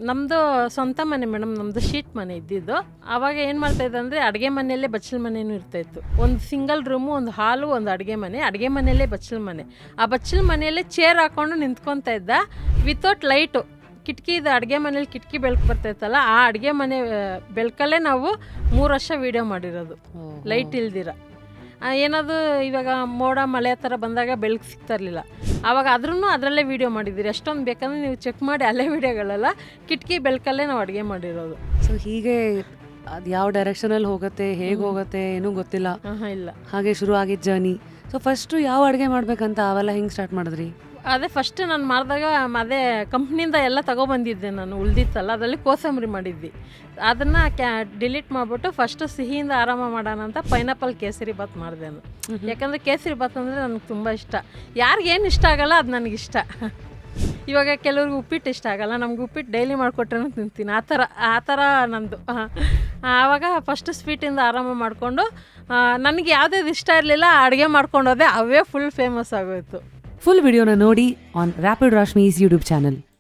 ನಮ್ಮದು ಸ್ವಂತ ಮನೆ ಮೇಡಮ್, ನಮ್ಮದು ಶೀಟ್ ಮನೆ ಇದ್ದಿದ್ದು. ಆವಾಗ ಏನು ಮಾಡ್ತಾಯಿದ್ದೆ ಅಂದರೆ ಅಡುಗೆ ಮನೆಯಲ್ಲೇ ಬಚ್ಚಲು ಮನೆಯೂ ಇರ್ತಾಯಿತ್ತು. ಒಂದು ಸಿಂಗಲ್ ರೂಮು, ಒಂದು ಹಾಲು, ಒಂದು ಅಡುಗೆ ಮನೆಯಲ್ಲೇ ಬಚ್ಚಲು ಮನೆ. ಆ ಬಚ್ಚಲು ಮನೆಯಲ್ಲೇ ಚೇರ್ ಹಾಕ್ಕೊಂಡು ನಿಂತ್ಕೊತಾ ಇದ್ದ, ವಿತೌಟ್ ಲೈಟು. ಕಿಟಕಿದು ಅಡುಗೆ ಮನೇಲಿ ಕಿಟಕಿ ಬೆಳಕು ಬರ್ತಾಯಿತ್ತಲ್ಲ, ಆ ಅಡುಗೆ ಮನೆ ಬೆಳಕಲ್ಲೇ ನಾವು 3 ವರ್ಷ ವೀಡಿಯೋ ಮಾಡಿರೋದು, ಲೈಟ್ ಇಲ್ದಿರ. ಏನಾದರೂ ಇವಾಗ ಮೋಡ ಮಳೆ ಥರ ಬಂದಾಗ ಬೆಳಕು ಸಿಗ್ತಾ ಇರಲಿಲ್ಲ, ಆವಾಗ ಆದ್ರೂ ಅದರಲ್ಲೇ ವೀಡಿಯೋ ಮಾಡಿದ್ದೀರಿ. ಎಷ್ಟೊಂದು ಬೇಕಂದ್ರೆ ನೀವು ಚೆಕ್ ಮಾಡಿ, ಅಲ್ಲೇ ವೀಡಿಯೋಗಳೆಲ್ಲ ಕಿಟಕಿ ಬೆಳಕಲ್ಲೇ ನಾವು ಅಡುಗೆ ಮಾಡಿರೋದು. ಸೊ ಹೀಗೆ ಅದು ಯಾವ ಡೈರೆಕ್ಷನಲ್ಲಿ ಹೋಗುತ್ತೆ, ಹೇಗೆ ಹೋಗುತ್ತೆ ಏನೂ ಗೊತ್ತಿಲ್ಲ, ಇಲ್ಲ ಹಾಗೆ ಶುರು ಆಗಿದ್ದ ಜರ್ನಿ. ಸೊ ಫಸ್ಟು ಯಾವ ಅಡುಗೆ ಮಾಡ್ಬೇಕಂತ ಅವೆಲ್ಲ ಹೆಂಗೆ ಸ್ಟಾರ್ಟ್ ಮಾಡಿದ್ರಿ? ಅದೇ ಫಸ್ಟ್ ನಾನು ಮಾಡಿದಾಗ ಅದೇ ಕಂಪ್ನಿಯಿಂದ ಎಲ್ಲ ತೊಗೊಬಂದಿದ್ದೆ ನಾನು, ಉಳ್ದಿತ್ತಲ್ಲ ಅದರಲ್ಲಿ ಕೋಸಂಬರಿ ಮಾಡಿದ್ವಿ. ಅದನ್ನು ಡಿಲೀಟ್ ಮಾಡಿಬಿಟ್ಟು ಫಸ್ಟು ಸಿಹಿಯಿಂದ ಆರಾಮ ಮಾಡೋಣ ಅಂತ ಪೈನಾಪಲ್ ಕೇಸರಿ ಬಾತ್ ಮಾಡಿದೆ ನಾನು. ಯಾಕಂದರೆ ಕೇಸರಿ ಬಾತ್ ಅಂದರೆ ನನಗೆ ತುಂಬ ಇಷ್ಟ. ಯಾರಿಗೇನು ಇಷ್ಟ ಆಗಲ್ಲ ಅದು ನನಗಿಷ್ಟ. ಇವಾಗ ಕೆಲವ್ರಿಗೆ ಉಪ್ಪಿಟ್ಟು ಇಷ್ಟ ಆಗಲ್ಲ, ನಮ್ಗೆ ಉಪ್ಪಿಟ್ಟು ಡೈಲಿ ಮಾಡಿಕೊಟ್ರೆ ತಿಂತೀನಿ, ಆ ಥರ ನಂದು. ಆವಾಗ ಫಸ್ಟು ಸ್ವೀಟಿಂದ ಆರಾಮ ಮಾಡಿಕೊಂಡು, ನನಗೆ ಯಾವುದೇದು ಇಷ್ಟ ಇರಲಿಲ್ಲ ಅಡುಗೆ ಮಾಡ್ಕೊಂಡೋದೆ, ಅವೇ ಫುಲ್ ಫೇಮಸ್ ಆಗೋಯಿತು. ಫುಲ್ ವಿಡಿಯೋನ ನೋಡಿ ಆನ್ ರ್ಯಾಪಿಡ್ ರಾಶ್ಮೀಸ್ ಯೂಟ್ಯೂಬ್ ಚಾನಲ್.